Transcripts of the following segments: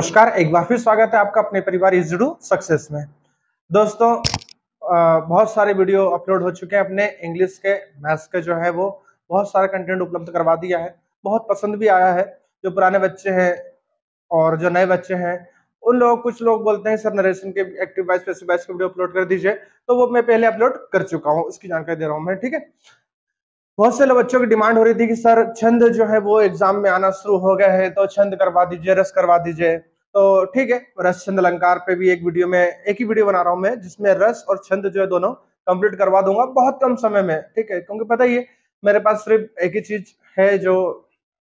नमस्कार, एक बार फिर स्वागत है आपका अपने परिवार इजी टू सक्सेस में। दोस्तों, बहुत सारे वीडियो अपलोड हो चुके हैं अपने इंग्लिश के, मैथ्स के जो है वो बहुत सारा कंटेंट उपलब्ध करवा दिया है। बहुत पसंद भी आया है। जो पुराने बच्चे हैं और जो नए बच्चे हैं, उन लोग कुछ लोग बोलते हैं सर नरेशन के एक्टिव वाइज पैसिव वाइज के वीडियो अपलोड कर दीजिए, तो वो मैं पहले अपलोड कर चुका हूँ, उसकी जानकारी दे रहा हूँ मैं। ठीक है, बहुत से बच्चों की डिमांड हो रही थी कि सर छंद जो है वो एग्जाम में आना शुरू हो गया है, तो छंद करवा दीजिए, रस करवा दीजिए। तो ठीक है, रस छंद अलंकार पे भी एक ही वीडियो बना रहा हूं मैं, जिसमें रस और छंद जो है दोनों कंप्लीट करवा दूंगा बहुत कम समय में। ठीक है, क्योंकि पता ही है मेरे पास सिर्फ एक ही चीज है जो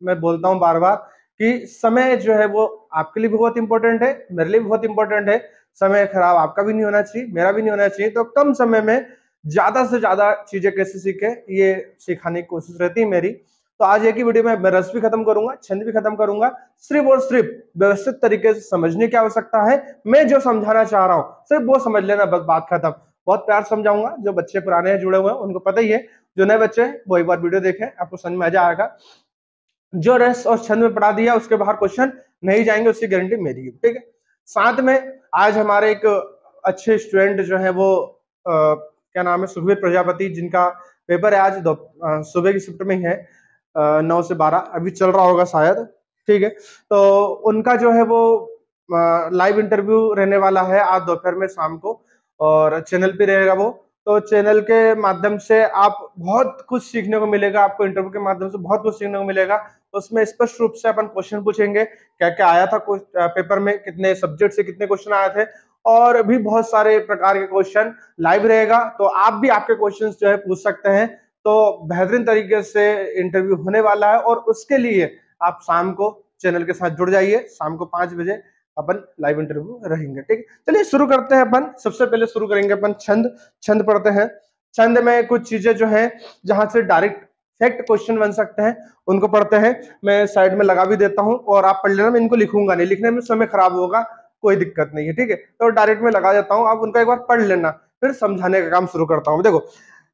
मैं बोलता हूँ बार बार, कि समय जो है वो आपके लिए भी बहुत इंपॉर्टेंट है, मेरे लिए भी बहुत इंपॉर्टेंट है। समय खराब आपका भी नहीं होना चाहिए, मेरा भी नहीं होना चाहिए। तो कम समय में ज्यादा से ज्यादा चीजें कैसे सीखे, ये सिखाने की कोशिश रहती है मेरी। तो आज एक ही वीडियो में मैं रस भी खत्म करूंगा, छंद भी खत्म करूंगा। सिर्फ और सिर्फ व्यवस्थित तरीके से समझने की आवश्यकता है। मैं जो समझाना चाह रहा हूं सिर्फ वो समझ लेना, बस बात खत्म। बहुत प्यार समझाऊंगा। जो बच्चे पुराने हैं, जुड़े हुए हैं, उनको पता ही है। जो नए बच्चे हैं वो एक बार वीडियो देखें, आपको समझ में आ जाएगा। जो रस और छंद में पढ़ा दिया उसके बाहर क्वेश्चन नहीं जाएंगे, उसकी गारंटी मेरी है। ठीक है, साथ में आज हमारे एक अच्छे स्टूडेंट जो है वो क्या नाम है, सुखबीर प्रजापति, जिनका पेपर है आज सुबह की शिफ्ट में ही है, 9 से 12 अभी चल रहा होगा शायद। ठीक है, तो उनका जो है वो लाइव इंटरव्यू रहने वाला है आज दोपहर में, शाम को, और चैनल पे रहेगा वो। तो चैनल के माध्यम से आप बहुत कुछ सीखने को मिलेगा, आपको इंटरव्यू के माध्यम से बहुत कुछ सीखने को मिलेगा। उसमें स्पष्ट रूप से अपन क्वेश्चन पूछेंगे, क्या क्या आया था पेपर में, कितने सब्जेक्ट से कितने क्वेश्चन आए थे, और भी बहुत सारे प्रकार के क्वेश्चन लाइव रहेगा। तो आप भी आपके क्वेश्चन जो है पूछ सकते हैं। तो बेहतरीन तरीके से इंटरव्यू होने वाला है, और उसके लिए आप शाम को चैनल के साथ जुड़ जाइए। शाम को 5 बजे अपन लाइव इंटरव्यू रहेंगे। ठीक है, चलिए शुरू करते हैं। अपन सबसे पहले शुरू करेंगे अपन छंद पढ़ते हैं। छंद में कुछ चीजें जो है जहां से डायरेक्ट फैक्ट क्वेश्चन बन सकते हैं, उनको पढ़ते हैं। मैं साइड में लगा भी देता हूं, और आप पढ़ लेना, मैं इनको लिखूंगा नहीं, लिखने में समय खराब होगा, कोई दिक्कत नहीं है। ठीक है, तो डायरेक्ट में लगा देता हूं, आप उनको एक बार पढ़ लेना, फिर समझाने का काम शुरू करता हूं। देखो,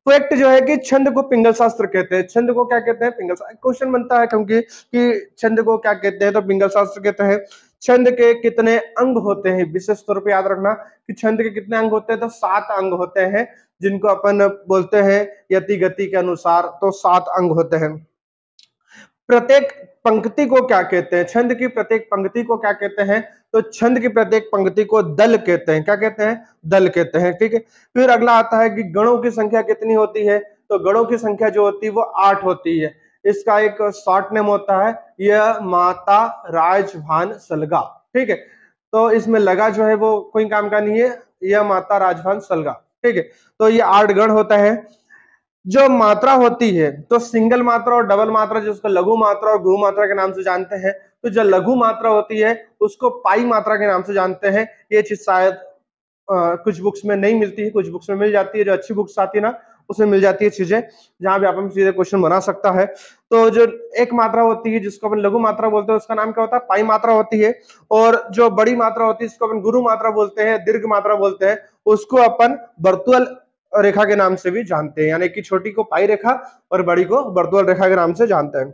फैक्ट जो है कि छंद को पिंगल शास्त्र कहते हैं। छंद को क्या कहते हैं? पिंगल शास्त्र। क्वेश्चन बनता है क्योंकि कि छंद को क्या कहते हैं, तो पिंगल शास्त्र कहते हैं। छंद के कितने अंग होते हैं? विशेष तौर पे याद रखना कि छंद के कितने अंग होते हैं, तो 7 अंग होते हैं, जिनको अपन बोलते हैं यति गति के अनुसार, तो 7 अंग होते हैं। प्रत्येक पंक्ति को क्या कहते हैं? छंद की प्रत्येक पंक्ति को क्या कहते हैं? तो छंद की प्रत्येक पंक्ति को दल कहते हैं। क्या कहते हैं? दल कहते हैं। ठीक है, फिर अगला आता है कि गणों की संख्या कितनी होती है? तो गणों की संख्या जो होती है वो 8 होती है। इसका एक शॉर्ट नेम होता है यह माता राजभान सलगा। ठीक है, तो इसमें लगा जो है वो कोई काम का नहीं है, यह माता राजभान सलगा। ठीक है, तो ये 8 गण होता है। जो मात्रा होती है, तो सिंगल मात्रा और डबल मात्रा, जिसको लघु मात्रा और गुरु मात्रा के नाम से जानते हैं। तो जो लघु मात्रा होती है उसको पाई मात्रा के नाम से जानते हैं। ये चीज शायद कुछ बुक्स में नहीं मिलती है, कुछ बुक्स में मिल जाती है। जो अच्छी बुक्स आती है ना, उसमें मिल जाती है चीजें, जहां भी आप सीधे क्वेश्चन बना सकता है। तो जो एक मात्रा होती है जिसको अपन लघु मात्रा बोलते हैं, उसका नाम क्या होता है? पाई मात्रा होती है। और जो बड़ी मात्रा होती है जिसको अपन गुरु मात्रा बोलते हैं, दीर्घ मात्रा बोलते हैं, उसको अपन वर्तुअल रेखा के नाम से भी जानते हैं। यानी कि छोटी को पाई रेखा और बड़ी को वर्तुअल रेखा के नाम से जानते हैं।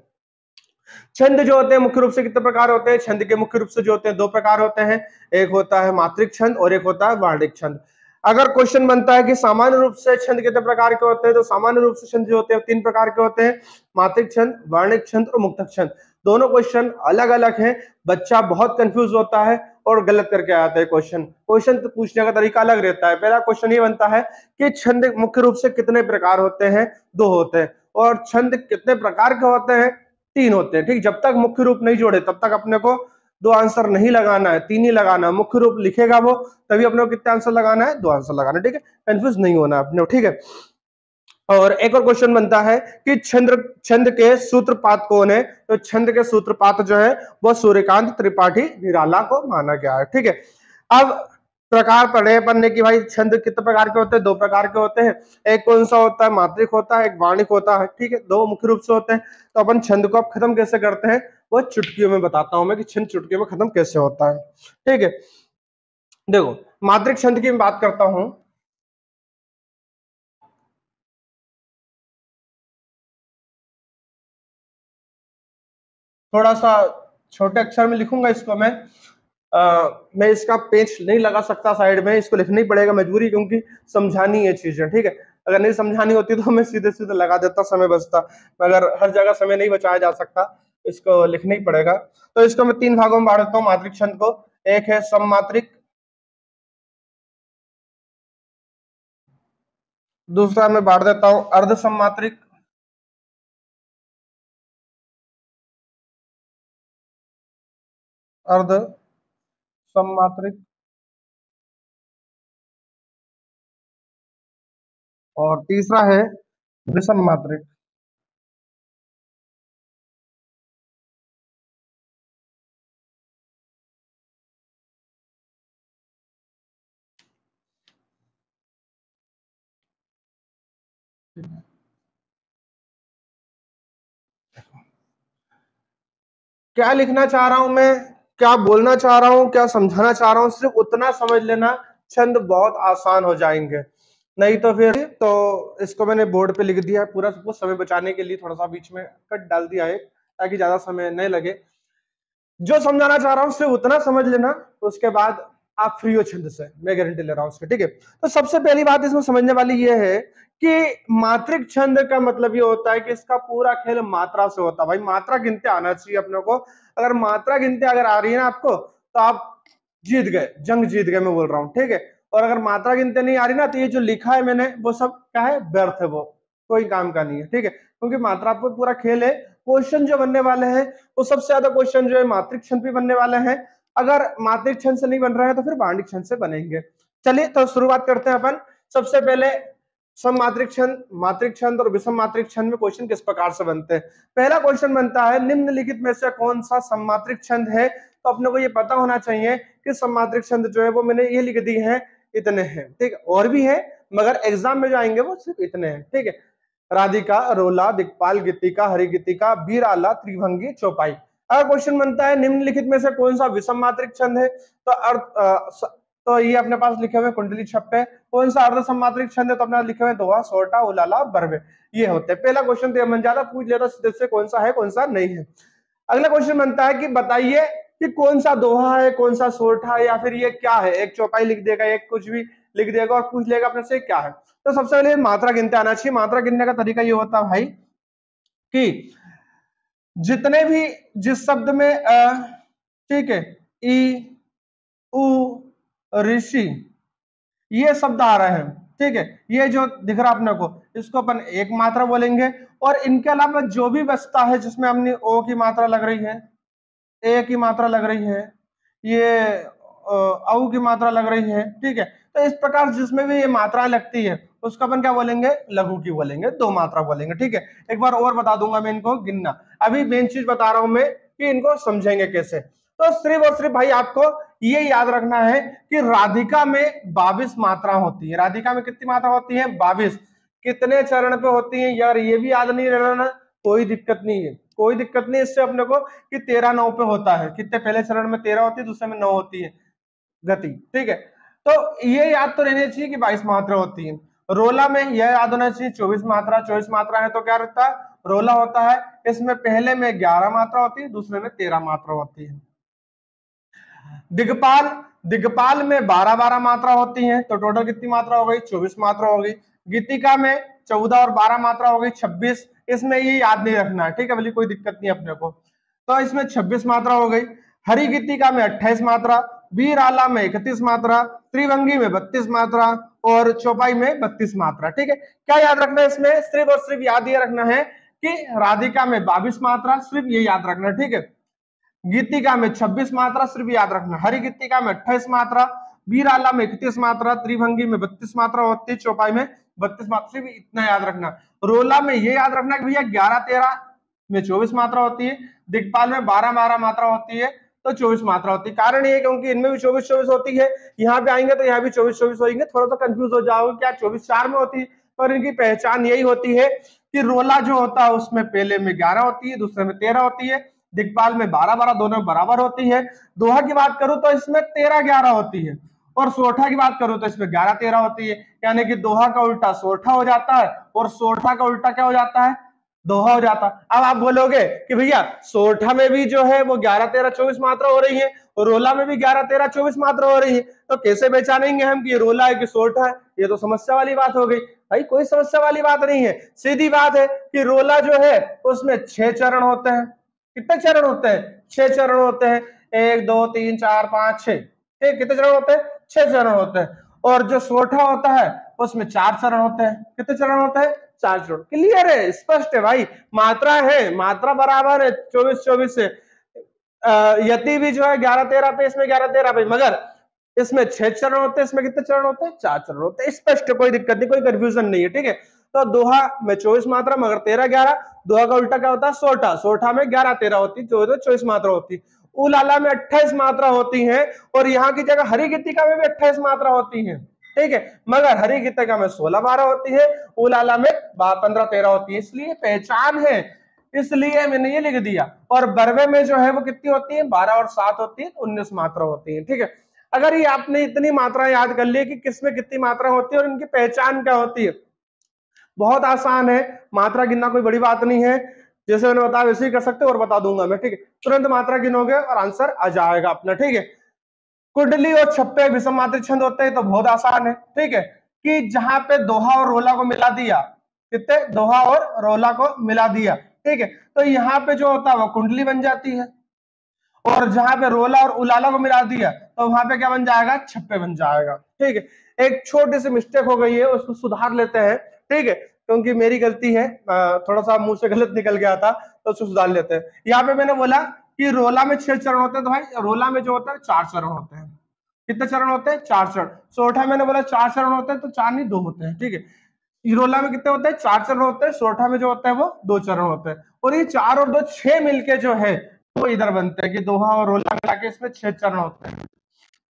छंद जो होते हैं मुख्य रूप से कितने प्रकार होते हैं? छंद के मुख्य रूप से जो होते हैं 2 प्रकार होते हैं। एक होता है मात्रिक छंद और एक होता है वार्णिक छंद। अगर क्वेश्चन बनता है कि सामान्य रूप से छंद कितने प्रकार के होते हैं, तो सामान्य रूप से छंद जो होते हैं 3 प्रकार के होते हैं, मात्रिक छंद, वार्णिक छंद और मुक्तक छंद। दोनों क्वेश्चन अलग अलग हैं। बच्चा बहुत कंफ्यूज होता है और गलत करके आता है क्वेश्चन तो पूछने का तरीका अलग रहता है। पहला क्वेश्चन ये बनता है कि छंद मुख्य रूप से कितने प्रकार होते हैं? 2 होते हैं। और छंद कितने प्रकार के होते हैं? 3 होते हैं। ठीक, जब तक मुख्य रूप नहीं जोड़े तब तक अपने को 2 आंसर नहीं लगाना है, 3 ही लगाना है। मुख्य रूप लिखेगा वो, तभी अपने को कितने आंसर लगाना है? 2 आंसर लगाना है। ठीक है, कंफ्यूज नहीं होना अपने। ठीक है, और एक और क्वेश्चन बनता है कि छंद के सूत्रपात कौन है? तो छंद के सूत्रपात जो है वो सूर्यकांत त्रिपाठी निराला को माना गया है। ठीक है, अब प्रकार पढ़े पढ़ने की, भाई छंद कितने प्रकार के होते हैं? 2 प्रकार के होते हैं। एक कौन सा होता है? मात्रिक होता है, एक वार्णिक होता है। ठीक है, 2 मुख्य रूप से होते हैं। तो अपन छंद को अब खत्म कैसे करते हैं, वो चुटकियों में बताता हूं मैं कि छंद चुटकियों में खत्म कैसे होता है। ठीक है, देखो, मात्रिक छंद की मैं बात करता हूं। थोड़ा सा छोटे अक्षर में लिखूंगा इसको मैं। मैं इसका पेच नहीं लगा सकता साइड में, इसको लिखना ही पड़ेगा मजबूरी, क्योंकि समझानी है चीजें, ठीक है। अगर नहीं समझानी होती तो मैं सीधे सीधे लगा देता, समय बचता, मगर हर जगह समय नहीं बचाया जा सकता, इसको लिखना ही पड़ेगा। तो इसको मैं 3 भागों में बांट देता हूँ मात्रिक छंद को। एक है सममात्रिक, दूसरा मैं बांट देता हूं अर्ध सममात्रिक, अर्ध सममात्रिक, और तीसरा है विषम मात्रिक। क्या लिखना चाह रहा हूं मैं, क्या बोलना चाह रहा हूं, क्या समझाना चाह रहा हूं, सिर्फ उतना समझ लेना, छंद बहुत आसान हो जाएंगे। नहीं तो फिर तो इसको मैंने बोर्ड पे लिख दिया है पूरा, सबको समय बचाने के लिए थोड़ा सा बीच में कट डाल दिया है, ताकि ज्यादा समय नहीं लगे। जो समझाना चाह रहा हूं सिर्फ उतना समझ लेना, उसके बाद आप फ्री हो छंद से, मैं गारंटी ले रहा हूं उसके, ठीक है। तो सबसे पहली बात इसमें समझने वाली ये है कि मात्रिक छंद का मतलब ये होता है कि इसका पूरा खेल मात्रा से होता है। भाई मात्रा गिनते आना चाहिए अपने को, अगर मात्रा गिनते अगर आ रही है ना आपको, तो आप जीत गए, जंग जीत गए, मैं बोल रहा हूँ, ठीक है। और अगर मात्रा गिनते नहीं आ रही ना, तो ये जो लिखा है मैंने वो सब क्या है, व्यर्थ है, वो कोई काम का नहीं है, ठीक है। क्योंकि मात्रा पर पूरा खेल है। क्वेश्चन जो बनने वाले हैं वो सबसे ज्यादा क्वेश्चन जो है मात्रिक छंद पे बनने वाले हैं। अगर मात्रिक छंद से नहीं बन रहा है तो फिर बाणिक छंद से बनेंगे। चलिए तो शुरुआत करते हैं अपन। सबसे पहले सम मात्रिक छंद, मात्रिक छंद और विषम मात्रिक छंद में क्वेश्चन किस प्रकार से बनते हैं। पहला क्वेश्चन बनता है निम्नलिखित में से कौन सा सममात्रिक छंद है। तो अपने को ये पता होना चाहिए कि सममात्रिक छंद जो है वो मैंने ये लिख दी है, इतने हैं, ठीक है। और भी है मगर एग्जाम में जो आएंगे वो सिर्फ इतने हैं, ठीक है। राधिका, रोला, दिक्पाल, गीतिका, हरिगीतिका, बीराला, त्रिभंगी, चौपाई। अगर क्वेश्चन बनता है निम्नलिखित में से कौन सा विषम मात्रिक छंद है, तो तो ये अपने पास लिखे हुए कुंडली छप्पे। कौन सा अर्ध सम्मात्रिक छंद है, तो अपने लिखे हुए दोहा, सोटा, उलाला, बरवे, ये होते हैं। पहला क्वेश्चन तो बन जाता, पूछ लेता सीधे से कौन सा है कौन सा नहीं है। अगला क्वेश्चन बनता है कि बताइए कि कौन सा दोहा है, कौन सा सोठा है, या फिर ये क्या है। एक चौपाई लिख देगा, एक कुछ भी लिख देगा और पूछ लेगा अपने से क्या है। तो सबसे पहले मात्रा गिनते आना चाहिए। मात्रा गिनने का तरीका ये होता है भाई कि जितने भी जिस शब्द में ठीक है, ई, उ, ऋषि, ये शब्द आ रहे हैं, ठीक है, ये जो दिख रहा अपने को, इसको अपन एक मात्रा बोलेंगे। और इनके अलावा जो भी बचता है जिसमें हमने ओ की मात्रा लग रही है, ए की मात्रा लग रही है, ये औ की मात्रा लग रही है, ठीक है। तो इस प्रकार जिसमें भी ये मात्राएं लगती है उसको अपन क्या बोलेंगे, लघु की बोलेंगे, दो मात्रा बोलेंगे, ठीक है। एक बार और बता दूंगा मैं इनको गिनना, अभी मेन चीज बता रहा हूं मैं कि इनको समझेंगे कैसे। तो सिर्फ और सिर्फ भाई आपको ये याद रखना है कि राधिका में 22 मात्रा होती है। राधिका में कितनी मात्रा होती है, 22। कितने चरण पे होती है यार, ये भी याद नहीं रहना, कोई दिक्कत नहीं है, कोई दिक्कत नहीं इससे अपने को, कि 13-9 पे होता है। कितने पहले चरण में 13 होती है, दूसरे में 9 होती है गति, ठीक है। तो ये याद तो रहनी चाहिए कि 22 मात्रा होती है। रोला में यह याद होना चाहिए 24 मात्रा। 24 मात्रा है तो क्या रहता है, रोला होता है। इसमें पहले में 11 मात्रा होती है, दूसरे में 13 मात्रा होती है। दिगपाल, दिगपाल में 12-12 मात्रा होती है, तो टोटल कितनी मात्रा हो गई, 24 मात्रा हो गई। गीतिका में 14 और 12 मात्रा हो गई, 26। इसमें ये याद नहीं रखना है, ठीक है, बोली कोई दिक्कत नहीं अपने को। तो इसमें 26 मात्रा हो गई। हरि गीतिका में 28 मात्रा, वीर आला में 31 मात्रा, त्रिभंगी में 32 मात्रा, और चौपाई में 32 मात्रा, ठीक है। क्या याद रखना है इसमें, सिर्फ और सिर्फ याद ये रखना है कि राधिका में 22 मात्रा, सिर्फ ये याद रखना, ठीक है। गीतिका में 26 मात्रा, सिर्फ याद रखना। हरि गीतिका में 28 मात्रा, बीराला में 31 मात्रा, त्रिभंगी में 32 मात्रा होती है, चौपाई में 32 मात्रा, सिर्फ इतना याद रखना। रोला में ये याद रखना कि भैया 11-13 में 24 मात्रा होती है, दिग्पाल में 12-12 मात्रा होती है, तो 24 मात्रा होती है। कारण ये क्योंकि इनमें भी 24-24 होती है, यहाँ पे आएंगे तो यहाँ भी 24-24 होंगे, थोड़ा सा कंफ्यूज हो जाओगे क्या 24-4 में होती है। पर इनकी पहचान यही होती है कि रोला जो होता है उसमें पहले में 11 होती है, दूसरे में 13 होती है, दिग्पाल में 12-12 दोनों बराबर होती है। दोहा की बात करूं तो इसमें 13-11 होती है, और सोठा की बात करूं तो इसमें 11-13 होती है। यानी कि दोहा का उल्टा सोठा हो जाता है, और सोठा का उल्टा क्या हो जाता है, दोहा हो जाता। अब आप बोलोगे कि भैया सोरठा में भी जो है वो 11, 13, 24 मात्रा हो रही है, रोला में भी 11, 13, 24 मात्रा हो रही है, तो कैसे पहचानेंगे हम कि रोला है कि सोरठा है? ये तो समस्या वाली बात हो गई। भाई कोई समस्या वाली बात नहीं है, सीधी बात है कि रोला जो है उसमें 6 चरण होते हैं। कितने चरण होते हैं? 6 चरण होते हैं। 1, 2, 3, 4, 5, 6। कितने चरण होते हैं? 6 चरण होते हैं। और जो सोरठा होता है उसमें 4 चरण होते हैं। कितने चरण होते हैं? 4 चरण। क्लियर है, स्पष्ट है भाई। मात्रा है, मात्रा बराबर है 24, 24 से। यति भी जो है 11, 13 पे, इसमें 11, 13 पे, मगर इसमें 6 चरण होते हैं, इसमें कितने चरण होते हैं? 4 चरण होते हैं। स्पष्ट है, कोई दिक्कत नहीं, कोई कंफ्यूजन नहीं है। ठीक है, तो दोहा में 24 मात्रा मगर 13, 11। दोहा का उल्टा क्या होता है? सोरठा। सोरठा में 11, 13 होती है, 24 मात्रा होती है। उलाला में 28 मात्रा होती है, और यहाँ की जगह हरि गीतिका में भी 28 मात्रा होती है। ठीक है, मगर हरि गीतिका में 16, 12 होती है, उलाला में 15, 13 होती है। इसलिए पहचान है, इसलिए मैंने ये लिख दिया। और बरवे में जो है वो कितनी होती है? 12 और 7 होती है, 19 मात्रा होती है। ठीक है, अगर ये आपने इतनी मात्रा याद कर ली कि किसमें कितनी मात्रा होती है और इनकी पहचान क्या होती है, बहुत आसान है। मात्रा गिनना कोई बड़ी बात नहीं है, जैसे मैंने बताया वैसे ही कर सकते हो, और बता दूंगा मैं। ठीक है, तुरंत मात्रा गिनोगे और आंसर आ जाएगा अपना। ठीक है, कुंडली और छप्पे विषम मात्रिक छंद होते हैं, तो बहुत आसान है। ठीक है, कि जहां पे दोहा और रोला को मिला दिया, कितने? दोहा और रोला को मिला दिया। ठीक है, तो यहाँ पे जो होता है वो कुंडली बन जाती है, और जहां पे रोला और उलाला को मिला दिया तो वहां पे क्या बन जाएगा? छप्पे बन जाएगा। ठीक है, एक छोटी सी मिस्टेक हो गई है, उसको सुधार लेते हैं। ठीक है, क्योंकि मेरी गलती है, थोड़ा सा मुंह से गलत निकल गया था, तो उसको सुधार लेते हैं। यहाँ पे मैंने बोला कि रोला में 6 चरण होते हैं, तो भाई रोला में जो होता है 4 चरण होते हैं। कितने चरण होते हैं? 4 चरण। सोरठा मैंने बोला 4 चरण होते हैं, तो 4 नहीं 2 होते हैं। ठीक है, रोला में कितने होते हैं? 4 चरण होते हैं। सोरठा में जो होता है वो 2 चरण होते हैं। और ये 4 और 2 6 मिलके जो है वो इधर बनते हैं, कि दोहा और रोला मिला के इसमें 6 चरण होते हैं।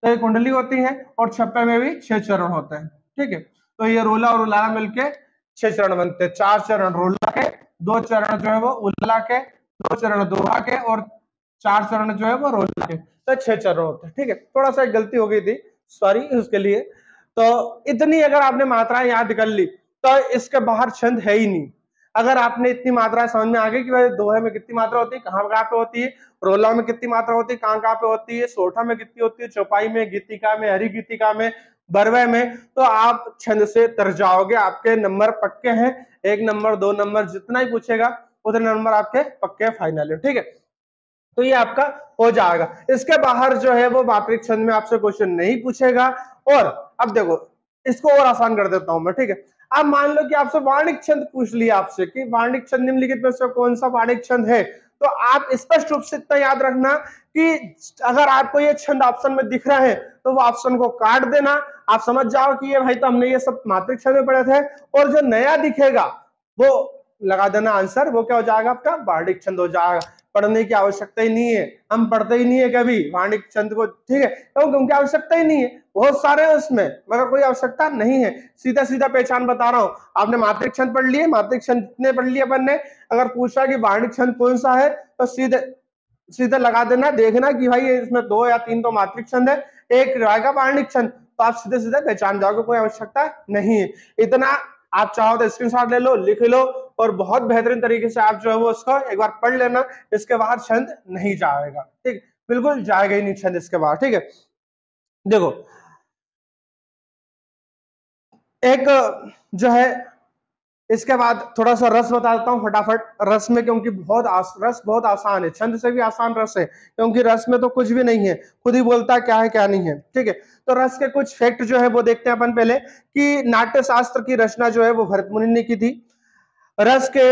तो ये कुंडली होती है, और छप्पे में भी 6 चरण होते हैं। ठीक है, तो ये रोला और उलाला मिलके 6 चरण बनते हैं। 4 चरण रोला के, 2 चरण जो है वो उलाला के, 2 चरण दोहा के, और 4 चरण जो है वो रोला के, तो 6 चरण होते हैं। ठीक है, थोड़ा सा एक गलती हो गई थी, सॉरी उसके लिए। तो इतनी अगर आपने मात्राएं याद कर ली तो इसके बाहर छंद है ही नहीं। अगर आपने इतनी मात्रा समझ में आ गई कि भाई दोहे में कितनी मात्रा होती है, कहाँ कहाँ पे होती है, रोला में कितनी मात्रा होती है, कहाँ कहाँ पे होती है, सोरठा में कितनी होती है, चौपाई में, गीतिका में, हरि गीतिका में, बरवे में, तो आप छंद से तर जाओगे। आपके नंबर पक्के हैं, 1 नंबर 2 नंबर जितना ही पूछेगा उतने नंबर आपके पक्के फाइनल है। ठीक है, तो ये आपका हो जाएगा। इसके बाहर जो है वो मात्रिक छंद में आपसे क्वेश्चन नहीं पूछेगा। और अब देखो, इसको और आसान कर देता हूं मैं। ठीक है, अब मान लो कि आपसे वार्णिक छंद पूछ लिया आपसे कि वार्णिक छंद निम्नलिखित में से कौन सा वार्णिक छंद है, तो आप स्पष्ट रूप से इतना याद रखना कि अगर आपको ये छंद ऑप्शन में दिख रहा है तो वो ऑप्शन को काट देना। आप समझ जाओ कि ये भाई तो हमने ये सब मात्रिक छंद में पढ़े थे, और जो नया दिखेगा वो लगा देना आंसर, वो क्या हो जाएगा? आपका वार्णिक छंद हो जाएगा। पढ़ने की आवश्यकता ही नहीं है, हम पढ़ते ही नहीं है कभी वार्णिक छंद को। ठीक है, क्योंकि आवश्यकता ही नहीं है, बहुत सारे हैं उसमें, मगर कोई आवश्यकता नहीं है। सीधा सीधा पहचान बता रहा हूं। आपने मात्रिक छंद पढ़ लिए, मात्रिक छंद कितने पढ़ लिए अपन ने? अगर पूछा कि वार्णिक छंद कौन सा है, तो सीधे सीधे लगा देना, देखना कि भाई इसमें 2 या 3 तो मात्रिक छंद है, एक रहेगा वार्णिक छंद, तो आप सीधे सीधे पहचान जाओगे, कोई आवश्यकता नहीं है। इतना आप चाहो तो स्क्रीनशॉट ले लो, लिख लो, और बहुत बेहतरीन तरीके से आप जो है वो उसको एक बार पढ़ लेना। इसके बाहर छंद नहीं जाएगा। ठीक, बिल्कुल जाएगा ही नहीं छंद इसके बाहर। ठीक है, देखो एक जो है, इसके बाद थोड़ा सा रस बता देता हूँ फटाफट। रस में क्योंकि रस बहुत आसान है, छंद से भी आसान रस है, क्योंकि रस में तो कुछ भी नहीं है, खुद ही बोलता है क्या है क्या नहीं है। ठीक है, तो रस के कुछ फैक्ट जो है वो देखते हैं अपन पहले, कि नाट्य शास्त्र की रचना जो है वो भरत मुनि ने की थी। रस के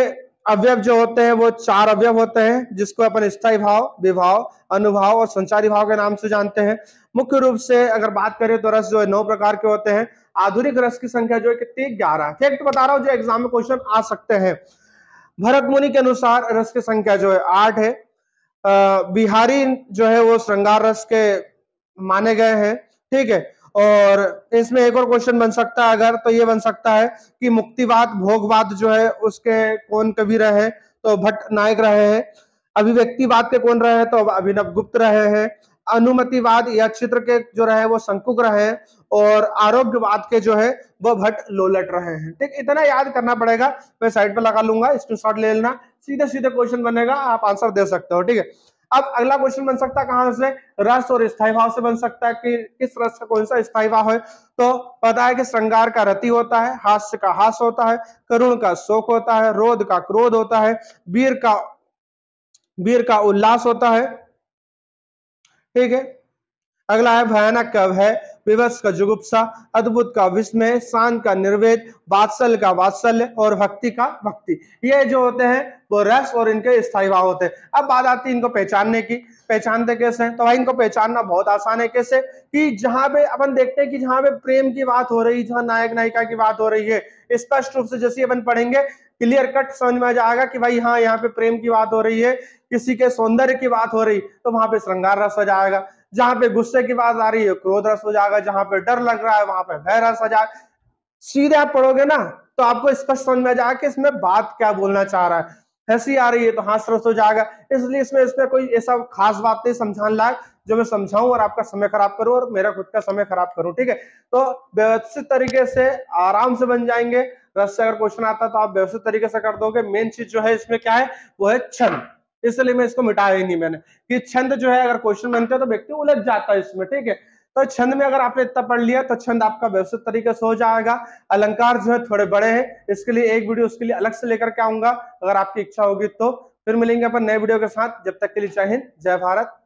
अवयव जो होते हैं वो 4 अवयव होते हैं, जिसको अपन स्थायी भाव, विभाव, अनुभाव और संचारी भाव के नाम से जानते हैं। मुख्य रूप से अगर बात करें तो रस जो है 9 प्रकार के होते हैं। आधुनिक रस की संख्या जो है कितनी? 11। फैक्ट बता रहा हूं जो एग्जाम में क्वेश्चन आ सकते हैं। भरत मुनि के अनुसार रस की संख्या जो है 8 है। बिहारी जो है वो श्रृंगार रस के माने गए हैं। ठीक है, और इसमें एक और क्वेश्चन बन सकता है अगर, तो ये बन सकता है कि मुक्तिवाद भोगवाद जो है उसके कौन कवि रहे हैं, तो भट्ट नायक रहे हैं। अभिव्यक्तिवाद के कौन रहे हैं, तो अभिनव गुप्त रहे हैं। अनुमतिवाद या चित्र के जो रहे वो शंकुक रहे हैं, और आरोग्यवाद के जो है वो भट्ट लोलट रहे हैं। ठीक, इतना याद करना पड़ेगा। मैं साइड पे लगा लूंगा, स्क्रीनशॉट ले लेना, सीधे सीधे क्वेश्चन बनेगा, आप आंसर दे सकते हो। ठीक है, अब अगला क्वेश्चन बन सकता है कहां से, रस और स्थायी भाव से बन सकता है कि किस रस का कौन सा स्थायी भाव है। तो पता है कि श्रृंगार का रति होता है, हास्य का हास होता है, करुण का शोक होता है, रोध का क्रोध होता है, वीर का उल्लास होता है। ठीक है, अगला है भयानक का भय, विवश का जुगुप्सा, अद्भुत का विस्मय, शांत का निर्वेद, वात्सल्य का वात्सल्य और भक्ति का भक्ति। ये जो होते हैं वो रस और इनके स्थायी भाव होते हैं। अब बात आती है इनको पहचानने की। पहचानते कैसे हैं? तो भाई इनको पहचानना बहुत आसान है। कैसे कि जहां पे अपन देखते हैं कि जहां पे प्रेम की बात हो रही है, जहां नायक नायिका की बात हो रही है, स्पष्ट रूप से जैसे अपन पढ़ेंगे क्लियर कट समझ में आ जाएगा कि भाई हाँ यहाँ पे प्रेम की बात हो रही है, किसी के सौंदर्य की बात हो रही, तो वहां पे श्रृंगार रस हो जाएगा। जहां पे गुस्से की बात आ रही है क्रोध रस हो जाएगा, जहां पे डर लग रहा है वहां पे भय रस हो जाएगा। सीधे आप पढ़ोगे ना तो आपको स्पष्ट समझ में आ जाएगा कि इसमें बात क्या बोलना चाह रहा है। हंसी आ रही है तो हास्य रस हो जाएगा। इसलिए इसमें कोई ऐसा खास बात नहीं समझाने लायक जो मैं समझाऊं और आपका समय खराब करूं और मेरा खुद का समय खराब करूं। ठीक है, तो व्यवस्थित तरीके से आराम से बन जाएंगे। रस से अगर क्वेश्चन आता तो आप व्यवस्थित तरीके से कर दोगे। मेन चीज जो है इसमें क्या है वो है छंद, इसलिए मैं इसको मिटाया ही नहीं मैंने, कि छंद जो है अगर क्वेश्चन बनते हैं तो व्यक्ति उलझ जाता है इसमें। ठीक है, तो छंद में अगर आपने इतना पढ़ लिया तो छंद आपका व्यवस्थित तरीके से हो जाएगा। अलंकार जो है थोड़े बड़े हैं, इसके लिए एक वीडियो उसके लिए अलग से लेकर के आऊंगा, अगर आपकी इच्छा होगी तो। फिर मिलेंगे अपन नए वीडियो के साथ, जब तक के लिए जय हिंद, जय भारत।